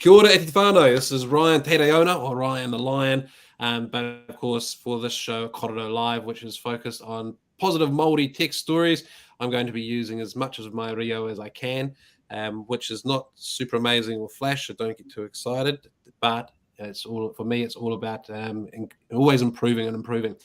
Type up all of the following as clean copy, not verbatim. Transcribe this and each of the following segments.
Kia ora e te whānau. This is Ryan Te Reona, or Ryan the Lion. But of course, for this show, Kōrero Live, which is focused on positive Māori tech stories, I'm going to be using as much of my Rio as I can, which is not super amazing or flash, so don't get too excited. But it's all for me. It's all about always improving and improving.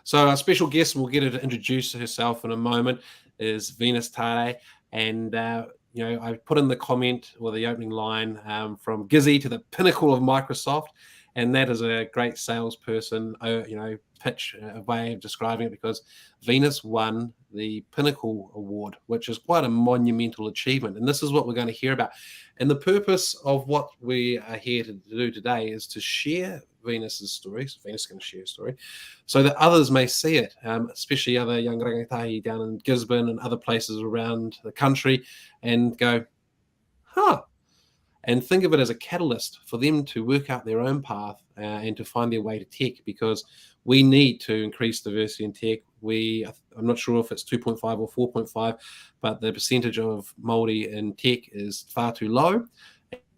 So our special guest, we'll get her to introduce herself in a moment, is Venus Taare, and I put in the comment or the opening line from Gizzy to the pinnacle of Microsoft, and that is a great salesperson, pitch, a way of describing it, because Venus won the Pinnacle Award, which is quite a monumental achievement. And this is what we're going to hear about. And the purpose of what we are here to do today is to share Venus's story. So Venus is going to share a story so that others may see it, especially other young rangatahi down in Gisborne and other places around the country, and go, and think of it as a catalyst for them to work out their own path and to find their way to tech, because we need to increase diversity in tech. I'm not sure if it's 2.5 or 4.5, but the percentage of Māori in tech is far too low,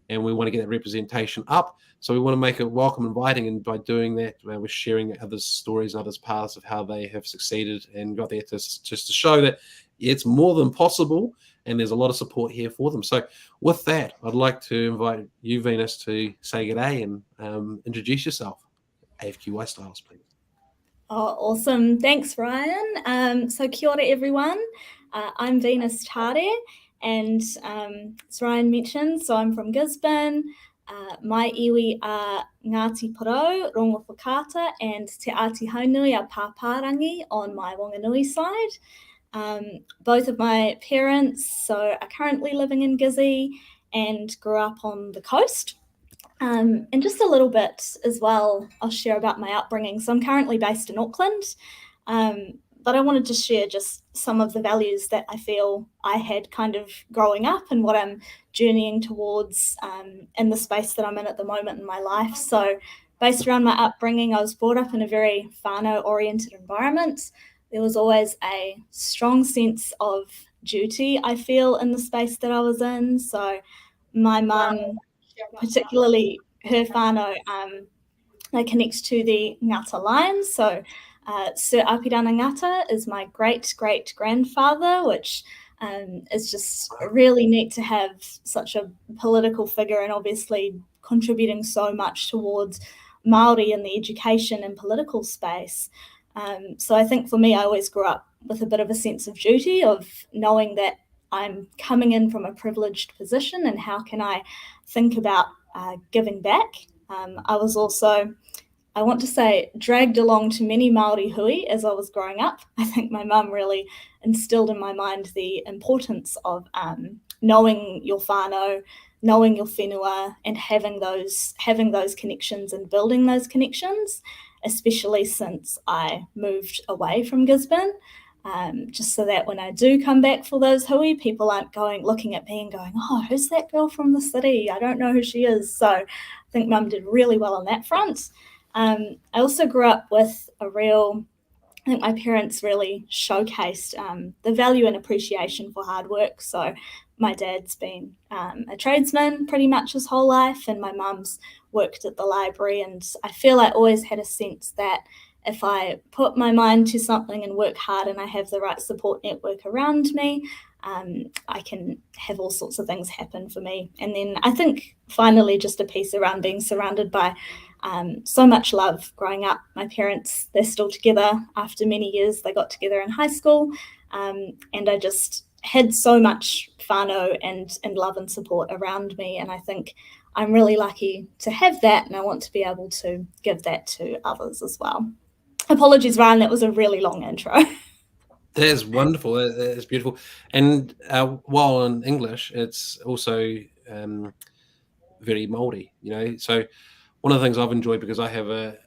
and we want to get that representation up. So we want to make it welcome, inviting, and by doing that, we're sharing others' stories and others' paths of how they have succeeded and got there just to show that it's more than possible, and there's a lot of support here for them. So with that, I'd like to invite you, Venus, to say g'day and introduce yourself, AFQY styles, please. Oh, awesome. Thanks, Ryan. So kia ora, everyone. I'm Venus Taare, and as Ryan mentioned, so I'm from Gisborne. My iwi are Ngāti Porou, Rongo Whakata, and Te Āti Haunui a Pāpārangi on my Wanganui side. Both of my parents are currently living in Gizzy and grew up on the coast. And just a little bit as well, I'll share about my upbringing. So I'm currently based in Auckland, but I wanted to share just some of the values that I feel I had kind of growing up and what I'm journeying towards in the space that I'm in at the moment in my life. So based around my upbringing, I was brought up in a very whānau-oriented environment. There was always a strong sense of duty, I feel, in the space that I was in. So my mum, particularly her whānau, that connects to the Ngata line. So Sir Apirana Ngata is my great-great-grandfather, which is just really neat to have such a political figure, and obviously contributing so much towards Māori in the education and political space. So I think for me, I always grew up with a bit of a sense of duty, of knowing that I'm coming in from a privileged position and how can I think about giving back. I was also, I want to say, dragged along to many Māori hui as I was growing up. I think my mum really instilled in my mind the importance of knowing your whānau, knowing your whenua, and having those connections and building those connections, especially since I moved away from Gisborne. Just so that when I do come back for those hui, people aren't looking at me and going, oh, who's that girl from the city? I don't know who she is. So I think Mum did really well on that front. I also grew up with I think my parents really showcased the value and appreciation for hard work. So my dad's been a tradesman pretty much his whole life, and my mum's worked at the library. And I feel I always had a sense that if I put my mind to something and work hard and I have the right support network around me, I can have all sorts of things happen for me. And then I think finally just a piece around being surrounded by so much love growing up. My parents, they're still together after many years. They got together in high school, and I just had so much whānau and love and support around me. And I think I'm really lucky to have that, and I want to be able to give that to others as well. Apologies, Ryan, that was a really long intro. That is wonderful. That is beautiful. And while in English, it's also very Māori, So one of the things I've enjoyed, because I have a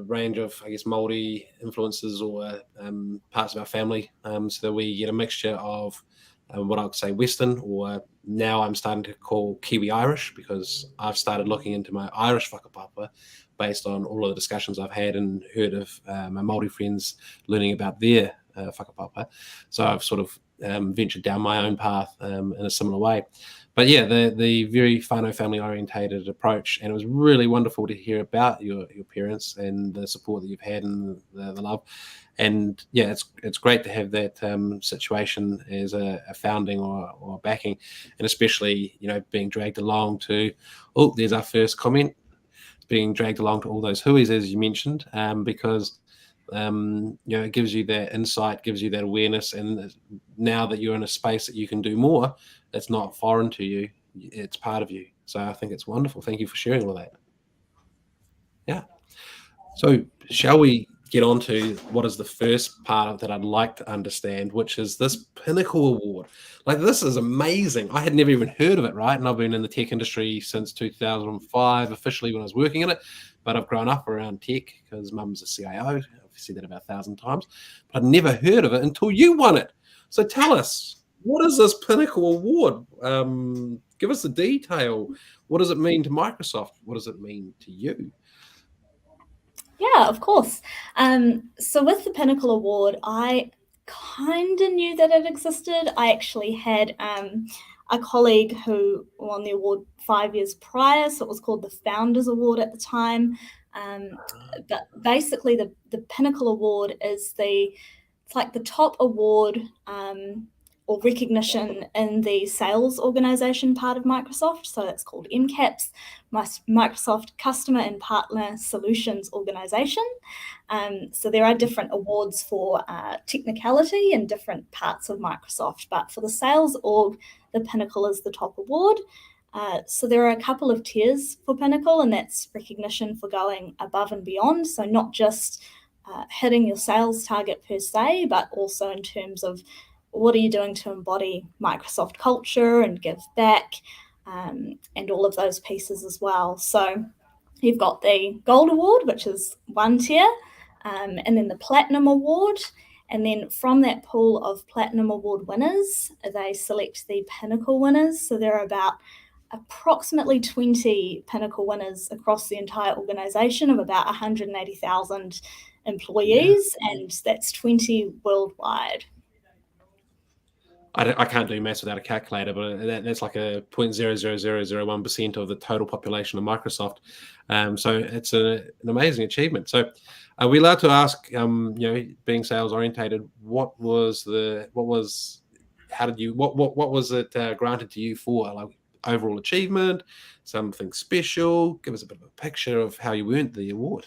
range of, I guess, Māori influences or parts of our family, so that we get a mixture of what I would say Western, or now I'm starting to call Kiwi Irish, because I've started looking into my Irish whakapapa based on all of the discussions I've had and heard of my Māori friends learning about their whakapapa. So I've sort of ventured down my own path in a similar way. But yeah, the very whānau family orientated approach, and it was really wonderful to hear about your parents and the support that you've had and the love. And yeah, it's great to have that situation as a founding or backing, and especially being dragged along to, oh, there's our first comment, being dragged along to all those huis as you mentioned, because it gives you that insight, gives you that awareness, and now that you're in a space that you can do more, that's not foreign to you, it's part of you. So I think it's wonderful. Thank you for sharing all that. Yeah. So shall we get on to what is the first part of that I'd like to understand, which is this Pinnacle Award. Like, this is amazing. I had never even heard of it, right? And I've been in the tech industry since 2005, officially when I was working in it, but I've grown up around tech because mum's a CIO. I've said that about 1,000 times, but I'd never heard of it until you won it. So tell us, what is this Pinnacle Award? Give us the detail. What does it mean to Microsoft? What does it mean to you? Yeah, of course. So with the Pinnacle Award, I kind of knew that it existed. I actually had a colleague who won the award 5 years prior, so it was called the Founders Award at the time. But basically, the Pinnacle Award is it's like the top award or recognition in the sales organization part of Microsoft. So it's called MCAPS, Microsoft Customer and Partner Solutions Organization. So there are different awards for technicality in different parts of Microsoft, but for the sales org, the Pinnacle is the top award. So there are a couple of tiers for Pinnacle, and that's recognition for going above and beyond. So not just hitting your sales target per se, but also in terms of what are you doing to embody Microsoft culture and give back, and all of those pieces as well. So you've got the Gold Award, which is one tier, and then the Platinum Award. And then from that pool of Platinum Award winners, they select the Pinnacle winners. So there are about approximately 20 Pinnacle winners across the entire organization of about 180,000 employees, and that's 20 worldwide. I can't do maths without a calculator, but that's like a 0.00001% of the total population of Microsoft. So it's an amazing achievement. So are we allowed to ask, being sales orientated, what was it granted to you for? Like, overall achievement, something special? Give us a bit of a picture of how you earned the award.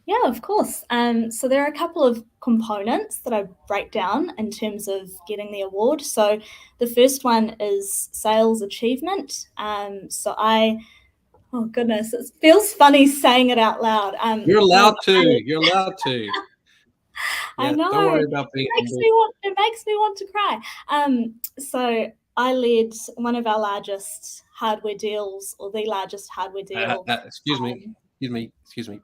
Yeah, of course. So there are a couple of components that I break down in terms of getting the award. So the first one is sales achievement. Oh goodness, it feels funny saying it out loud. You're allowed to. You're allowed to. I know. Don't worry about being. It makes me want to cry. So I led one of our largest hardware deals, or the largest hardware deal. Excuse me.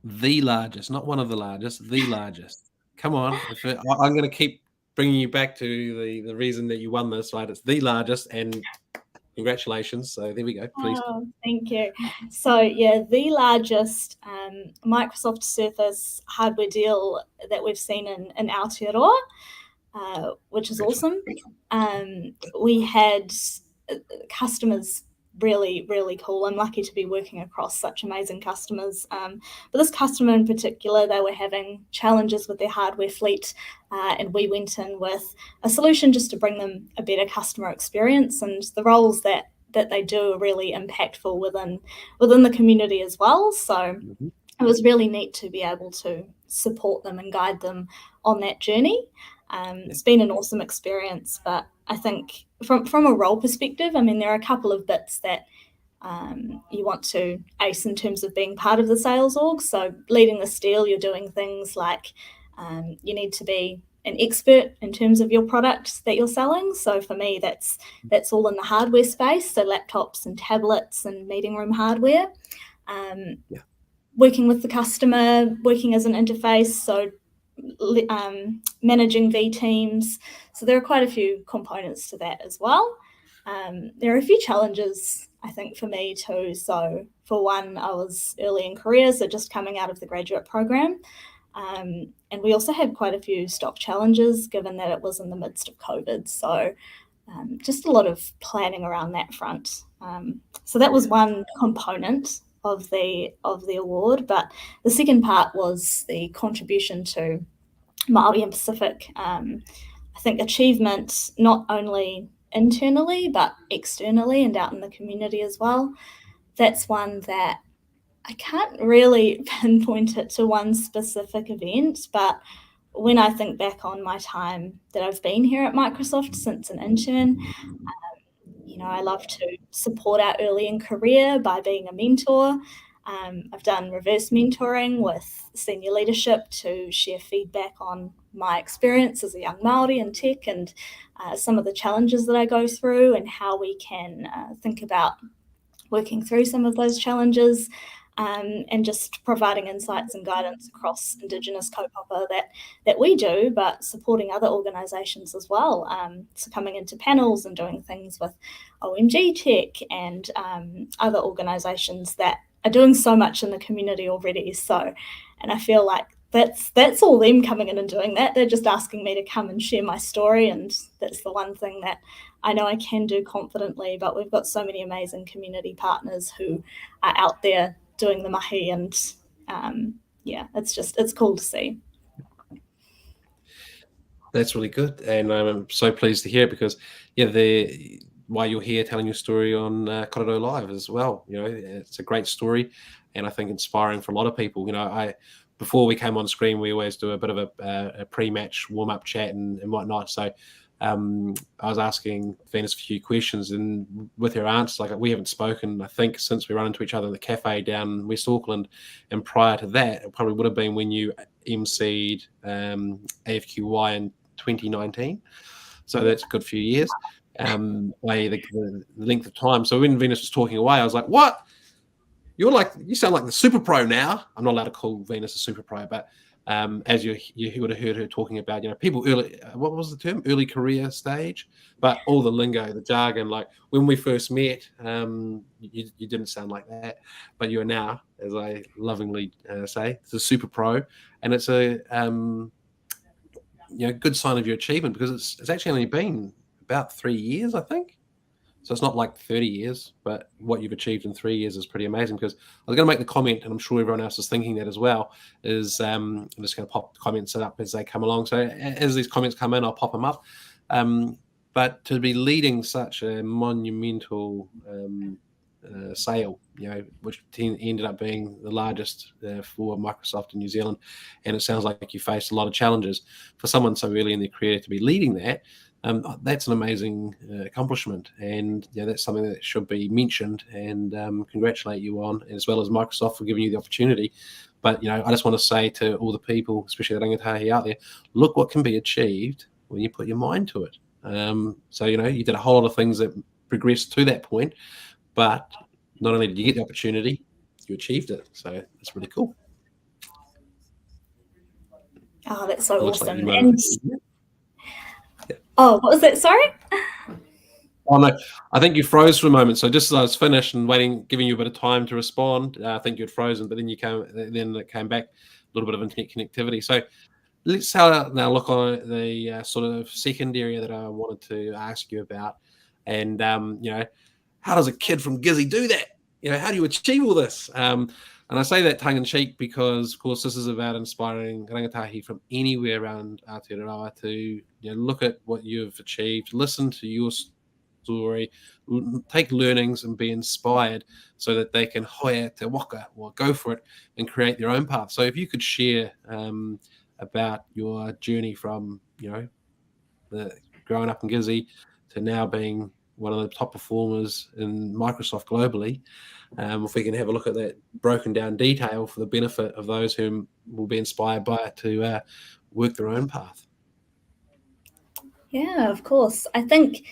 The largest, not one of the largest, the largest. Come on. I'm going to keep bringing you back to the reason that you won this, right? It's the largest, and congratulations. So there we go, please. Oh, thank you. So yeah, the largest Microsoft Surface hardware deal that we've seen in Aotearoa, which is awesome. We had customers really, really cool. I'm lucky to be working across such amazing customers. But this customer in particular, they were having challenges with their hardware fleet, and we went in with a solution just to bring them a better customer experience. And the roles that they do are really impactful within the community as well. So it was really neat to be able to support them and guide them on that journey. It's been an awesome experience, but I think from a role perspective, I mean, there are a couple of bits that you want to ace in terms of being part of the sales org. So leading the deal, you're doing things like you need to be an expert in terms of your product that you're selling. So for me, that's all in the hardware space, so laptops and tablets and meeting room hardware. Working with the customer, working as an interface, so managing V teams. So there are quite a few components to that as well. There are a few challenges, I think, for me too. So for one, I was early in career, so just coming out of the graduate program. And we also had quite a few stock challenges given that it was in the midst of COVID. So just a lot of planning around that front. So that was one component of the award, but the second part was the contribution to Māori and Pacific, I think, achievement, not only internally but externally and out in the community as well. That's one that I can't really pinpoint it to one specific event, but when I think back on my time that I've been here at Microsoft since an intern, I love to support our early in career by being a mentor. I've done reverse mentoring with senior leadership to share feedback on my experience as a young Māori in tech and some of the challenges that I go through and how we can think about working through some of those challenges, and just providing insights and guidance across Indigenous kaupapa that we do, but supporting other organisations as well. So coming into panels and doing things with OMG Tech and other organisations that are doing so much in the community already. And I feel like that's all them coming in and doing that. They're just asking me to come and share my story, and that's the one thing that I know I can do confidently. But we've got so many amazing community partners who are out there doing the mahi, and it's cool to see. That's really good, and I'm so pleased to hear it because why you're here telling your story on Kōrero Live as well. It's a great story, and I think inspiring for a lot of people. Before we came on screen, we always do a bit of a pre-match warm-up chat and whatnot. So I was asking Venus a few questions, and with her answers, like, we haven't spoken, I think, since we run into each other in the cafe down in West Auckland. And prior to that, it probably would have been when you emceed AFQY in 2019. So that's a good few years, by the length of time. So when Venus was talking away, I was like, what? You sound like the super pro now. I'm not allowed to call Venus a super pro, but as you would have heard her talking about, people early, what was the term? Early career stage, but all the lingo, the jargon, like when we first met, you didn't sound like that, but you are now, as I lovingly say, it's a super pro, and it's a good sign of your achievement because it's actually only been about 3 years, I think. So it's not like 30 years, but what you've achieved in 3 years is pretty amazing. Because I was going to make the comment, and I'm sure everyone else is thinking that as well, is I'm just going to pop the comments up as they come along. So as these comments come in, I'll pop them up. But to be leading such a monumental sale, which ended up being the largest for Microsoft in New Zealand, and it sounds like you faced a lot of challenges. For someone so early in their career to be leading that, that's an amazing accomplishment, and that's something that should be mentioned and congratulate you on, as well as Microsoft for giving you the opportunity. But I just want to say to all the people, especially the rangatahi out there, look what can be achieved when you put your mind to it. So you did a whole lot of things that progressed to that point, but not only did you get the opportunity, you achieved it. So it's really cool. Oh, that's so awesome. Like Oh, what was that? Sorry? Oh, no, I think you froze for a moment. So just as I was finished and waiting, giving you a bit of time to respond, I think you'd frozen, but then it came back, a little bit of internet connectivity. So let's now look on the sort of second area that I wanted to ask you about. And, how does a kid from Gizzy do that? How do you achieve all this? And I say that tongue in cheek because, of course, this is about inspiring rangatahi from anywhere around Aotearoa to look at what you've achieved, listen to your story, take learnings and be inspired so that they can hoia te waka or go for it and create their own path. So if you could share about your journey from, growing up in Gizzy to now being one of the top performers in Microsoft globally, if we can have a look at that broken down detail for the benefit of those who will be inspired by it to work their own path. Yeah, of course. I think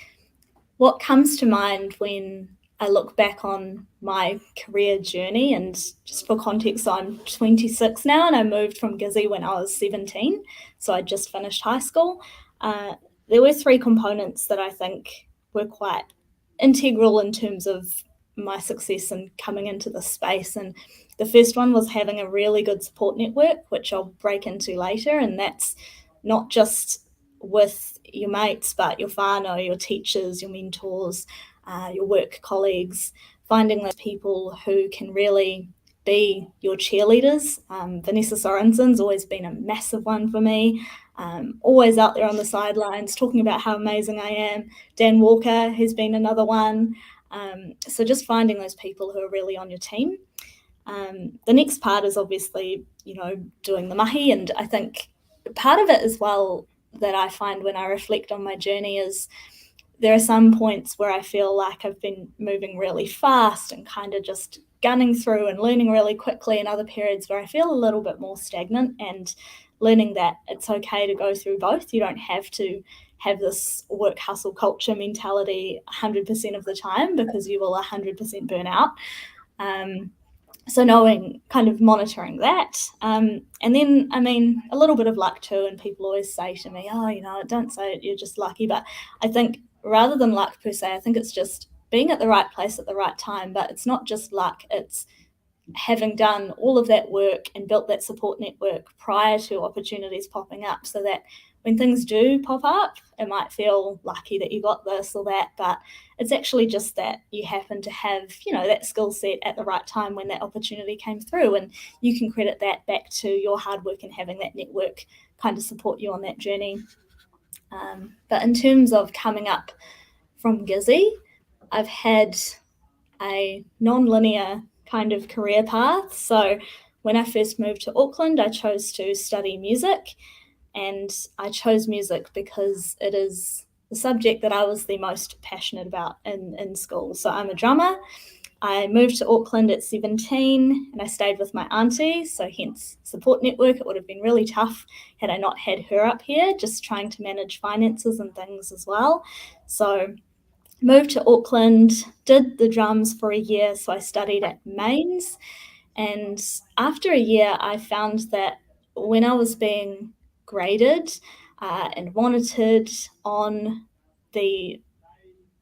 what comes to mind when I look back on my career journey, and just for context, I'm 26 now and I moved from Gizzy when I was 17. So I just finished high school. There were 3 components that I think were quite integral in terms of my success in coming into the space. And the first one was having a really good support network, which I'll break into later. And that's not just with your mates, but your whānau, your teachers, your mentors, your work colleagues, finding those people who can really be your cheerleaders. Vanessa Sorenson's always been a massive one for me. Always out there on the sidelines talking about how amazing I am. Dan Walker has been another one. So just finding those people who are really on your team. The next part is obviously, doing the mahi. And I think part of it as well that I find when I reflect on my journey is there are some points where I feel like I've been moving really fast and kind of just gunning through and learning really quickly, and other periods where I feel a little bit more stagnant, and learning that it's okay to go through both. You don't have to have this work hustle culture mentality 100% of the time, because you will 100% burn out. So knowing, kind of monitoring that. And then, a little bit of luck too. And people always say to me, don't say it, you're just lucky. But I think rather than luck per se, I think it's just being at the right place at the right time. But it's not just luck, it's having done all of that work and built that support network prior to opportunities popping up, so that when things do pop up, it might feel lucky that you got this or that, but it's actually just that you happen to have, that skill set at the right time when that opportunity came through, and you can credit that back to your hard work and having that network kind of support you on that journey. But in terms of coming up from Gizzy, I've had a non-linear kind of career path. So when I first moved to Auckland, I chose to study music. And I chose music because it is the subject that I was the most passionate about in school. So I'm a drummer. I moved to Auckland at 17 and I stayed with my auntie, so hence support network. It would have been really tough had I not had her up here, just trying to manage finances and things as well. So moved to Auckland, did the drums for a year, so I studied at Mains. And after a year, I found that when I was being graded and monitored on the,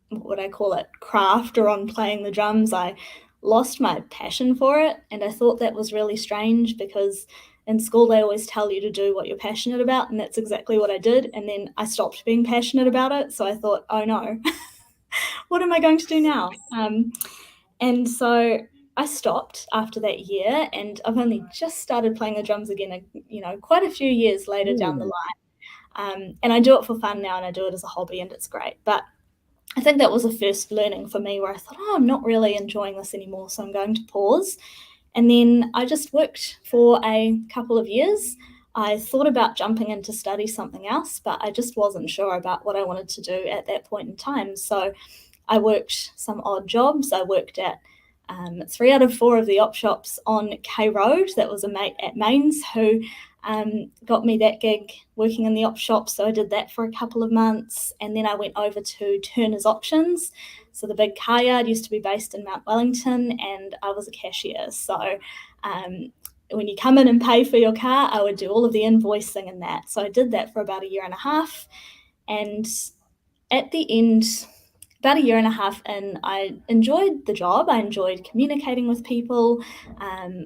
what would I call it, craft, or on playing the drums, I lost my passion for it. And I thought that was really strange, because in school they always tell you to do what you're passionate about, and that's exactly what I did. And then I stopped being passionate about it, so I thought, oh no, what am I going to do now? And so I stopped after that year, and I've only just started playing the drums again, quite a few years later down the line. And I do it for fun now, and I do it as a hobby, and it's great. But I think that was a first learning for me, where I thought, I'm not really enjoying this anymore, so I'm going to pause. And then I just worked for a couple of years. I thought about jumping in to study something else, but I just wasn't sure about what I wanted to do at that point in time. So I worked some odd jobs. I worked at 3 out of 4 of the op shops on K Road. That was a mate at Mains who got me that gig working in the op shop. So I did that for a couple of months. And then I went over to Turner's Auctions. So the big car yard used to be based in Mount Wellington, and I was a cashier. So when you come in and pay for your car, I would do all of the invoicing and that. So I did that for about a year and a half. And at the end, about a year and a half in, I enjoyed the job. I enjoyed communicating with people,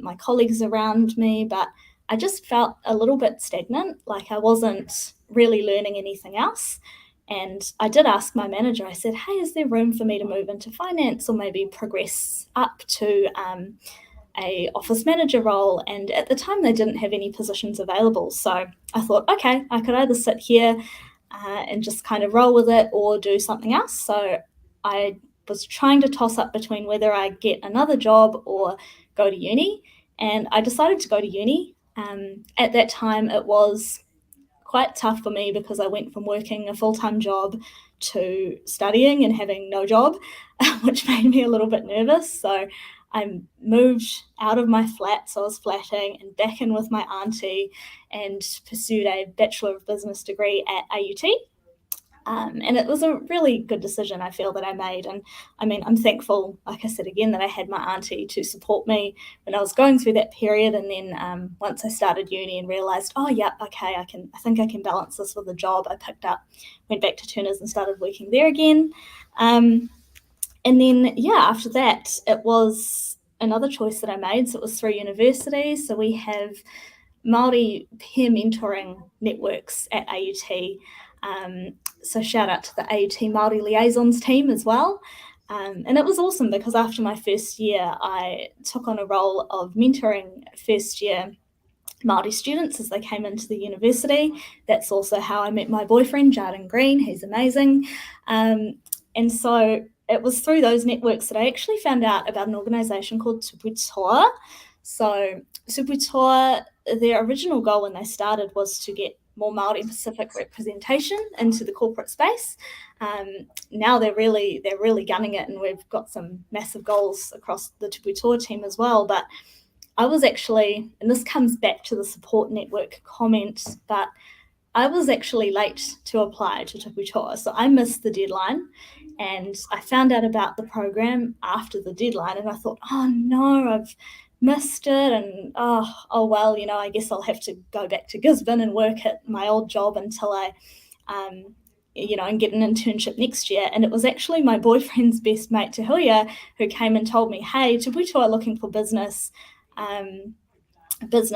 my colleagues around me, but I just felt a little bit stagnant, like I wasn't really learning anything else. And I did ask my manager, I said, hey, is there room for me to move into finance or maybe progress up to a office manager role? And at the time, they didn't have any positions available. So I thought, okay, I could either sit here and just kind of roll with it or do something else. So I was trying to toss up between whether I get another job or go to uni. And I decided to go to uni. At that time, it was quite tough for me because I went from working a full-time job to studying and having no job, which made me a little bit nervous. So I moved out of my flat, so I was flatting, and back in with my auntie and pursued a Bachelor of Business degree at AUT. And it was a really good decision, I feel, that I made. And I mean, I'm thankful, like I said again, that I had my auntie to support me when I was going through that period. And then once I started uni and realised, oh, yeah, okay, I think I can balance this with a job, I went back to Turner's and started working there again. And then, yeah, after that, it was another choice that I made. So it was through university. So we have Māori peer mentoring networks at AUT. So shout out to the AUT Māori Liaisons team as well. And it was awesome because after my first year, I took on a role of mentoring first year Māori students as they came into the university. That's also how I met my boyfriend, Jarden Green. He's amazing. And so it was through those networks that I actually found out about an organisation called Tupu Toa. So Tupu Toa, their original goal when they started was to get more Māori and Pacific representation into the corporate space. Now they're really gunning it, and we've got some massive goals across the Tupu Toa team as well. But I was actually, and this comes back to the support network comment, but I was actually late to apply to Tupu Toa. So I missed the deadline, and I found out about the program after the deadline, and I thought, oh no, I've missed it, and oh well, I guess I'll have to go back to Gisborne and work at my old job until I and get an internship next year. And it was actually my boyfriend's best mate, Te Huia, who came and told me, hey, Tupu Toa are looking for business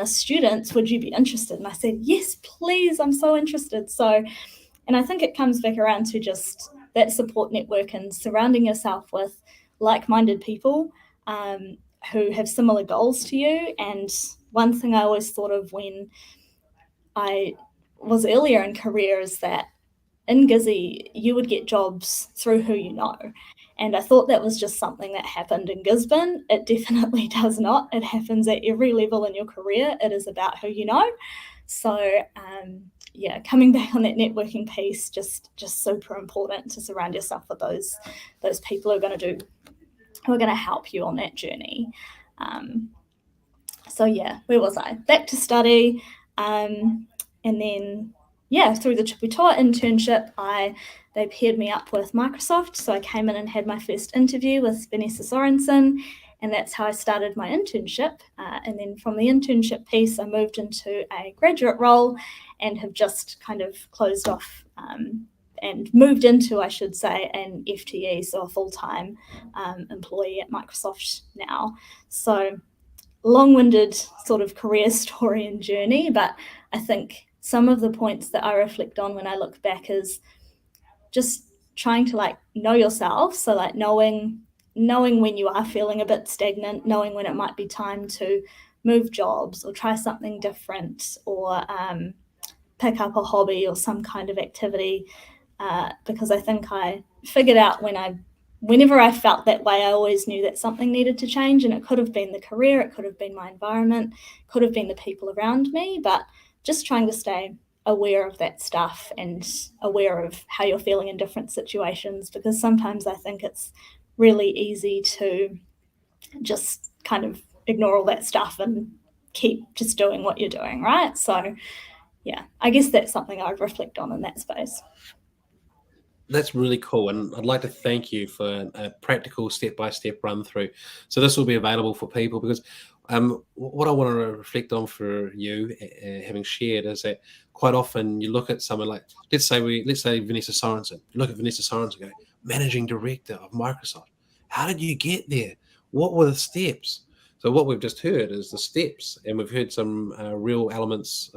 students, would you be interested? And I said, yes, please, I'm so interested. So, and I think it comes back around to just that support network and surrounding yourself with like-minded people who have similar goals to you. And one thing I always thought of when I was earlier in career is that in Gizzy, you would get jobs through who you know. And I thought that was just something that happened in Gisborne. It definitely does not. It happens at every level in your career. It is about who you know. So coming back on that networking piece, just super important to surround yourself with those people who are going to help you on that journey. Where was I? Back to study. And then through the Tupu Toa internship, they paired me up with Microsoft. So I came in and had my first interview with Vanessa Sorenson, and that's how I started my internship. And then from the internship piece, I moved into a graduate role and have just kind of closed off and moved into, I should say, an FTE, so a full-time employee at Microsoft now. So long-winded sort of career story and journey, but I think some of the points that I reflect on when I look back is just trying to know yourself. So knowing when you are feeling a bit stagnant, knowing when it might be time to move jobs or try something different or pick up a hobby or some kind of activity. Because I think I figured out whenever I felt that way, I always knew that something needed to change, and it could have been the career, it could have been my environment, could have been the people around me, but just trying to stay aware of that stuff and aware of how you're feeling in different situations, because sometimes I think it's really easy to just kind of ignore all that stuff and keep just doing what you're doing, right? So I guess that's something I'd reflect on in that space. That's really cool, and I'd like to thank you for a practical step-by-step run through. So this will be available for people, because what I want to reflect on for you, having shared, is that quite often you look at someone like, let's say Vanessa Sorenson. You look at Vanessa Sorenson, go, managing director of Microsoft. How did you get there? What were the steps? So what we've just heard is the steps, and we've heard some real elements,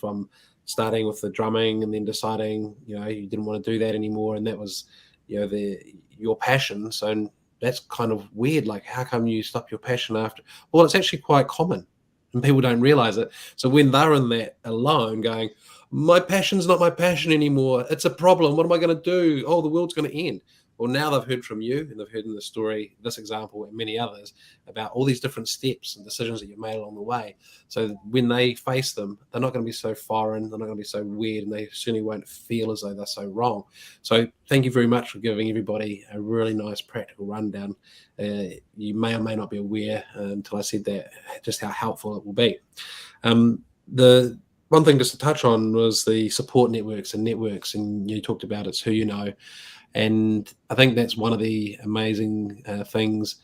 from starting with the drumming and then deciding, you didn't want to do that anymore, and that was, your passion. So that's kind of weird. Like, how come you stop your passion after? Well, it's actually quite common, and people don't realize it. So when they're in that alone, going, my passion's not my passion anymore. It's a problem. What am I going to do? Oh, the world's going to end. Well, now they've heard from you, and they've heard in the story, this example and many others, about all these different steps and decisions that you've made along the way. So when they face them, they're not going to be so foreign, they're not going to be so weird, and they certainly won't feel as though they're so wrong. So thank you very much for giving everybody a really nice practical rundown. You may or may not be aware until I said that, just how helpful it will be. The one thing just to touch on was the support networks, and you talked about it's who you know. And I think that's one of the amazing things,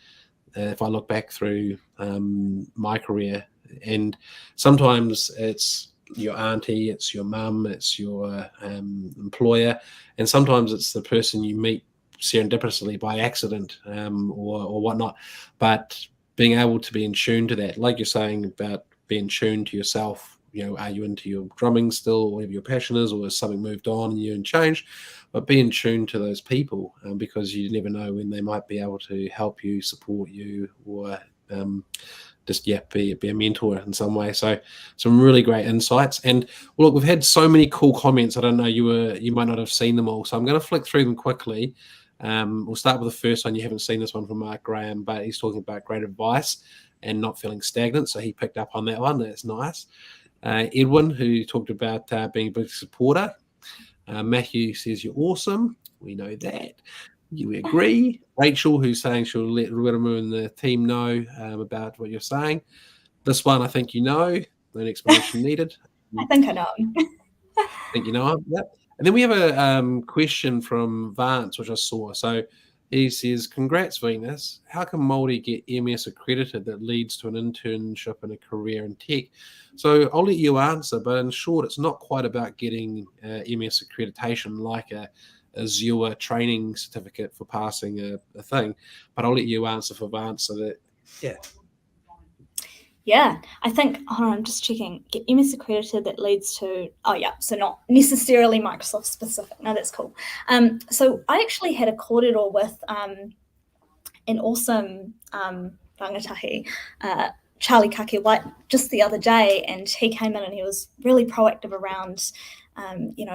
if I look back through my career. And sometimes it's your auntie, it's your mum, it's your employer, and sometimes it's the person you meet serendipitously by accident or whatnot. But being able to be in tune to that, like you're saying about being tuned to yourself, are you into your drumming still, or whatever your passion is, or has something moved on and you changed? But be in tune to those people, because you never know when they might be able to help you, support you, or just be a mentor in some way. So some really great insights. And look, we've had so many cool comments. I don't know, you might not have seen them all, so I'm going to flick through them quickly. We'll start with the first one. You haven't seen this one from Mark Graham, but he's talking about great advice and not feeling stagnant. So he picked up on that one. That's nice. Edwin, who talked about being a big supporter. Matthew says you're awesome. We know that. We agree. Rachel, who's saying she'll let Ririmu and the team know about what you're saying. This one, I think no explanation needed. I think I know. I think you know him. Yep. And then we have a question from Vance, which I saw. So he says, congrats, Venus. How can Māori get MS accredited that leads to an internship and a career in tech? So I'll let you answer, but in short, it's not quite about getting MS accreditation like a Azure training certificate for passing a thing, but I'll let you answer for Vance. So that, Yeah, I think, I'm just checking, get MS accredited that leads to, so not necessarily Microsoft specific. No, that's cool. So I actually had a kōrero with an awesome rangatahi, Charlie Kake, just the other day, and he came in and he was really proactive around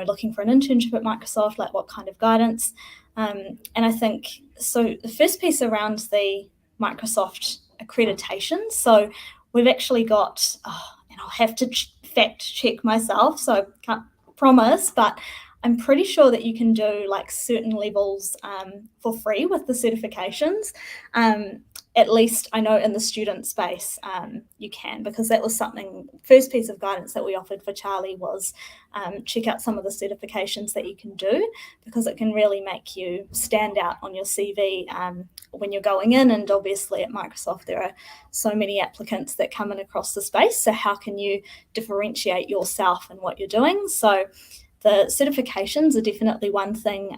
looking for an internship at Microsoft, like what kind of guidance. And I think, so the first piece around the Microsoft accreditation, so we've actually got, and I'll have to fact check myself, so I can't promise, but I'm pretty sure that you can do like certain levels for free with the certifications. At least I know in the student space you can, because that was something, first piece of guidance that we offered for Charlie was check out some of the certifications that you can do, because it can really make you stand out on your CV when you're going in. And obviously at Microsoft there are so many applicants that come in across the space, so how can you differentiate yourself and what you're doing? So the certifications are definitely one thing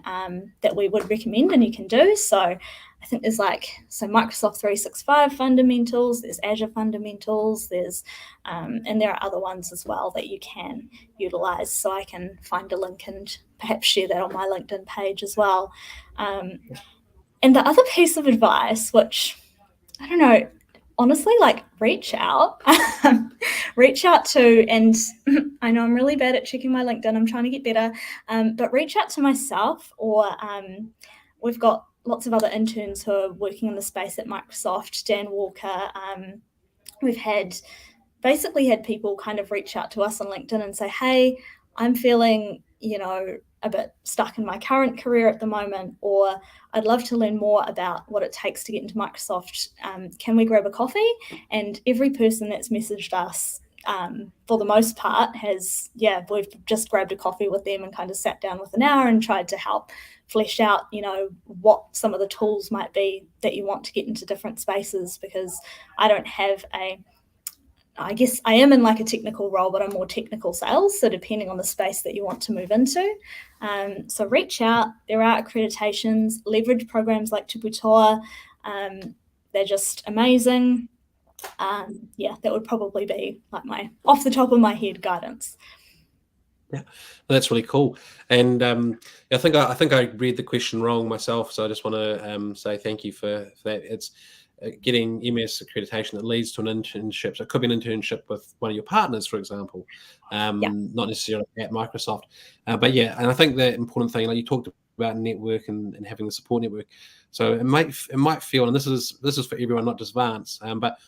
that we would recommend and you can do. So I think there's Microsoft 365 fundamentals, there's Azure fundamentals, there's and there are other ones as well that you can utilize. So I can find a link and perhaps share that on my LinkedIn page as well. And the other piece of advice, which I don't know, honestly, reach out to, and I know I'm really bad at checking my LinkedIn, I'm trying to get better, but reach out to myself, or we've got lots of other interns who are working in the space at Microsoft, Dan Walker. We've had people kind of reach out to us on LinkedIn and say, hey, I'm feeling, a bit stuck in my current career at the moment, or I'd love to learn more about what it takes to get into Microsoft. Can we grab a coffee? And every person that's messaged us, for the most part, we've just grabbed a coffee with them and kind of sat down with an hour and tried to help flesh out, what some of the tools might be that you want to get into different spaces, because I don't have I guess I am in a technical role, but I'm more technical sales. So depending on the space that you want to move into. So reach out. There are accreditations, leverage programs like Tuputoa. They're just amazing. That would probably be my off the top of my head guidance. Yeah, that's really cool. And I think I read the question wrong myself. So I just want to say thank you for that. It's getting MS accreditation that leads to an internship. So it could be an internship with one of your partners, for example, not necessarily at Microsoft. But and I think the important thing, you talked about network and having the support network. So it might feel, and this is for everyone, not just Vance. But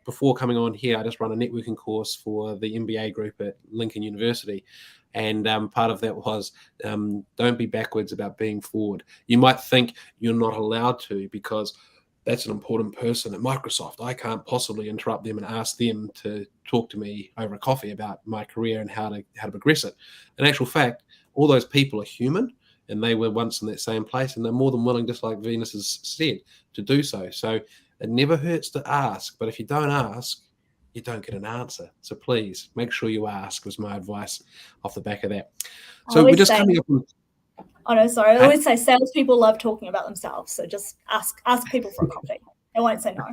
before coming on here, I just run a networking course for the MBA group at Lincoln University. And part of that was don't be backwards about being forward. You might think you're not allowed to, because that's an important person at Microsoft. I can't possibly interrupt them and ask them to talk to me over a coffee about my career and how to progress it. In actual fact, all those people are human, and they were once in that same place, and they're more than willing, just like Venus has said, to do so. So it never hurts to ask, but if you don't ask, you don't get an answer. So please make sure you ask, was my advice off the back of that. So we're just coming up on... Oh no, sorry. I always say salespeople love talking about themselves. So just ask people for a coffee. They won't say no.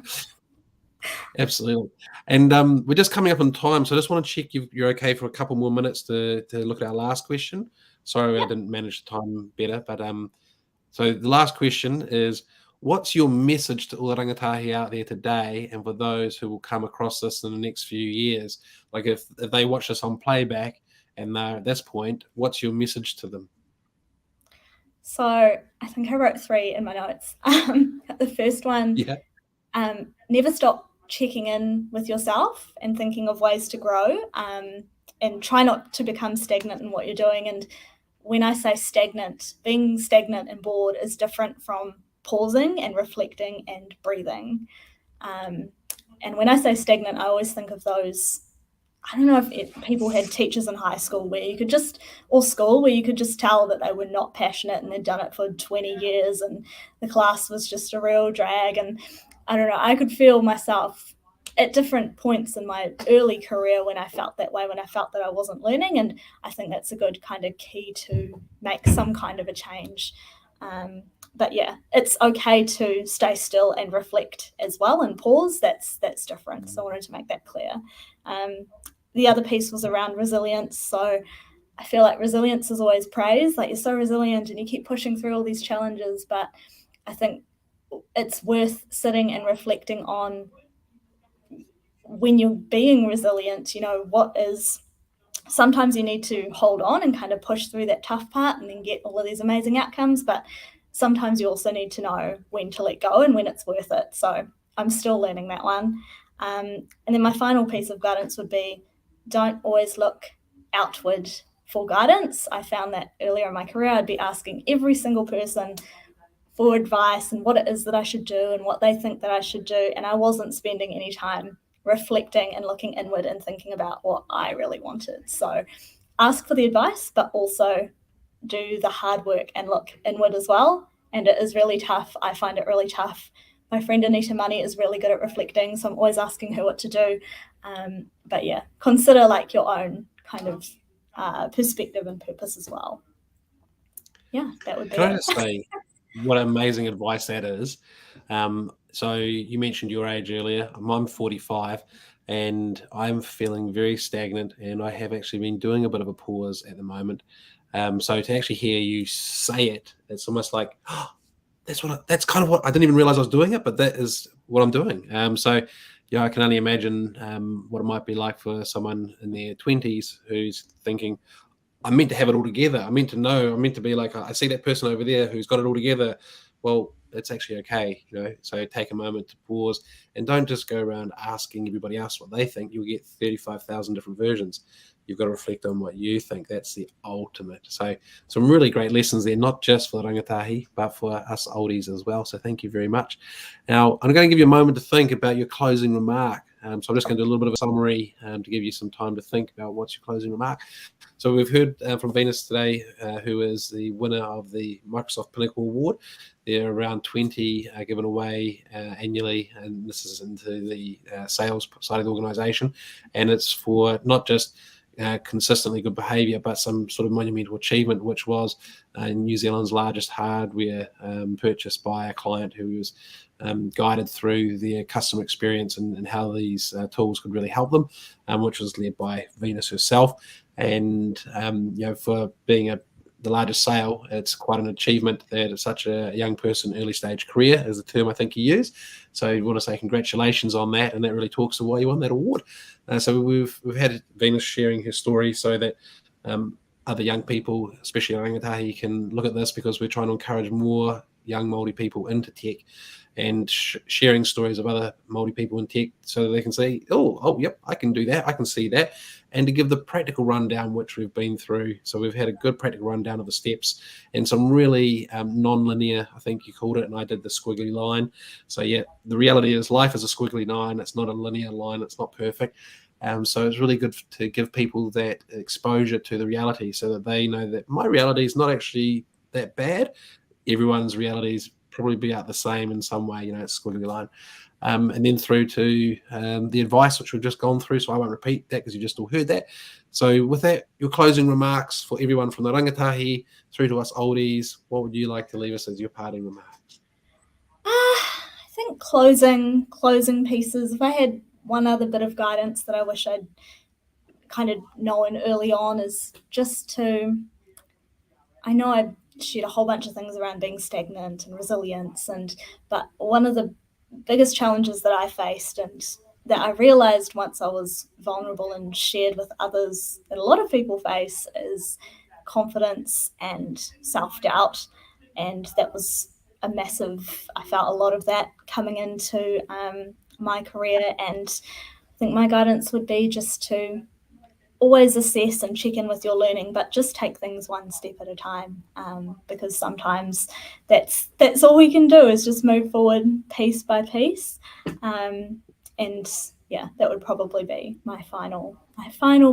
Absolutely. And we're just coming up on time, so I just want to check you're okay for a couple more minutes to look at our last question. Sorry, I didn't manage the time better, but so the last question is, what's your message to all the rangatahi out there today, and for those who will come across this in the next few years? Like if they watch this on playback and they're at this point, what's your message to them? So I think I wrote 3 in my notes. The first one, Yeah. never stop checking in with yourself and thinking of ways to grow, and try not to become stagnant in what you're doing. And when I say stagnant, being stagnant and bored is different from pausing and reflecting and breathing. And when I say stagnant, I always think of those, I don't know if people had teachers in high school where you could just, or school, where you could just tell that they were not passionate and they'd done it for 20 years and the class was just a real drag. And I don't know, I could feel myself at different points in my early career when I felt that way, when I felt that I wasn't learning. And I think that's a good kind of key to make some kind of a change. But yeah, it's okay to stay still and reflect as well and pause. That's different. So I wanted to make that clear. The other piece was around resilience. So I feel like resilience is always praised. Like, you're so resilient and you keep pushing through all these challenges. But I think it's worth sitting and reflecting on, when you're being resilient, what is, sometimes you need to hold on and kind of push through that tough part and then get all of these amazing outcomes. But sometimes you also need to know when to let go and when it's worth it. So I'm still learning that one. And then my final piece of guidance would be, don't always look outward for guidance. I found that earlier in my career, I'd be asking every single person for advice and what it is that I should do and what they think that I should do. And I wasn't spending any time reflecting and looking inward and thinking about what I really wanted. So ask for the advice, but also do the hard work and look inward as well. And it is really tough. I find it really tough. My friend Anita Money is really good at reflecting, so I'm always asking her what to do. But yeah, consider like your own kind of perspective and purpose as well. Yeah, that would be Can I it. just say what amazing advice that is? So you mentioned your age earlier. I'm 45 and I'm feeling very stagnant, and I have actually been doing a bit of a pause at the moment. So to actually hear you say it, it's almost like, oh, that's kind of what I didn't even realize I was doing it, but that is what I'm doing. So I can only imagine what it might be like for someone in their 20s who's thinking, I'm meant to have it all together. I'm meant to know. I'm meant to be like, I see that person over there who's got it all together. Well, it's actually okay, So take a moment to pause and don't just go around asking everybody else what they think. You'll get 35,000 different versions. You've got to reflect on what you think. That's the ultimate. So some really great lessons there, not just for the rangatahi, but for us oldies as well. So thank you very much. Now, I'm going to give you a moment to think about your closing remark. So I'm just going to do a little bit of a summary to give you some time to think about what's your closing remark. So we've heard from Venus today, who is the winner of the Microsoft Pinnacle Award. There are around 20 given away annually, and this is into the sales side of the organisation. And it's for not just consistently good behaviour, but some sort of monumental achievement, which was New Zealand's largest hardware purchase by a client who was guided through their customer experience and how these tools could really help them, which was led by Venus herself. And for being the largest sale, it's quite an achievement that it's such a young person, early stage career is the term I think you use. So you want to say congratulations on that, and that really talks to why you won that award. So we've had Venus sharing her story so that other young people, especially rangatahi, can look at this, because we're trying to encourage more young Māori people into tech and sharing stories of other Māori people in tech so that they can say, oh, yep, I can do that, I can see that, and to give the practical rundown which we've been through. So we've had a good practical rundown of the steps and some really non-linear, I think you called it, and I did the squiggly line. So yeah, the reality is life is a squiggly line. It's not a linear line. It's not perfect. So it's really good to give people that exposure to the reality so that they know that my reality is not actually that bad. Everyone's reality is probably be out the same in some way, it's squiggly line. And then through to the advice, which we've just gone through, so I won't repeat that because you just all heard that. So with that, your closing remarks for everyone from the rangatahi through to us oldies, what would you like to leave us as your parting remarks? I think closing pieces, if I had one other bit of guidance that I wish I'd kind of known early on, is just to, I know I shared a whole bunch of things around being stagnant and resilience, but one of the biggest challenges that I faced and that I realized once I was vulnerable and shared with others that a lot of people face is confidence and self-doubt. And that was a massive, I felt a lot of that coming into my career. And I think my guidance would be just to always assess and check in with your learning, but just take things one step at a time, because sometimes that's all we can do, is just move forward piece by piece. And yeah, that would probably be my final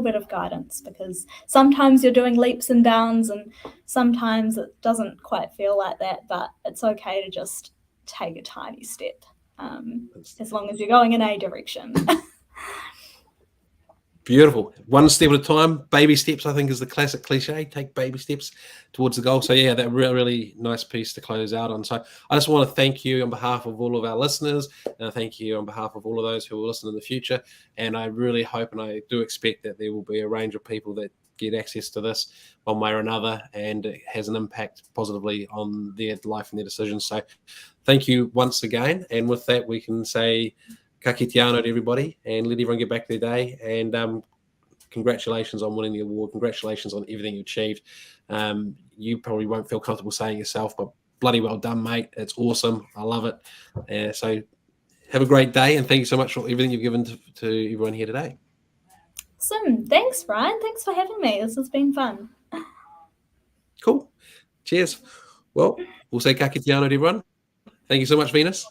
bit of guidance, because sometimes you're doing leaps and bounds and sometimes it doesn't quite feel like that, but it's okay to just take a tiny step, as long as you're going in a direction. Beautiful. One step at a time. Baby steps, I think, is the classic cliche. Take baby steps towards the goal. So yeah, that really nice piece to close out on. So I just want to thank you on behalf of all of our listeners, and I thank you on behalf of all of those who will listen in the future. And I really hope, and I do expect, that there will be a range of people that get access to this one way or another, and it has an impact positively on their life and their decisions. So thank you once again. And with that, we can say ka kite anō to everybody, and let everyone get back to their day. And congratulations on winning the award. Congratulations on everything you achieved. You probably won't feel comfortable saying yourself, but bloody well done, mate. It's awesome. I love it. So have a great day, and thank you so much for everything you've given to everyone here today. Awesome. Thanks, Ryan. Thanks for having me. This has been fun. Cool. Cheers. Well, we'll say ka kite anō to everyone. Thank you so much, Venus.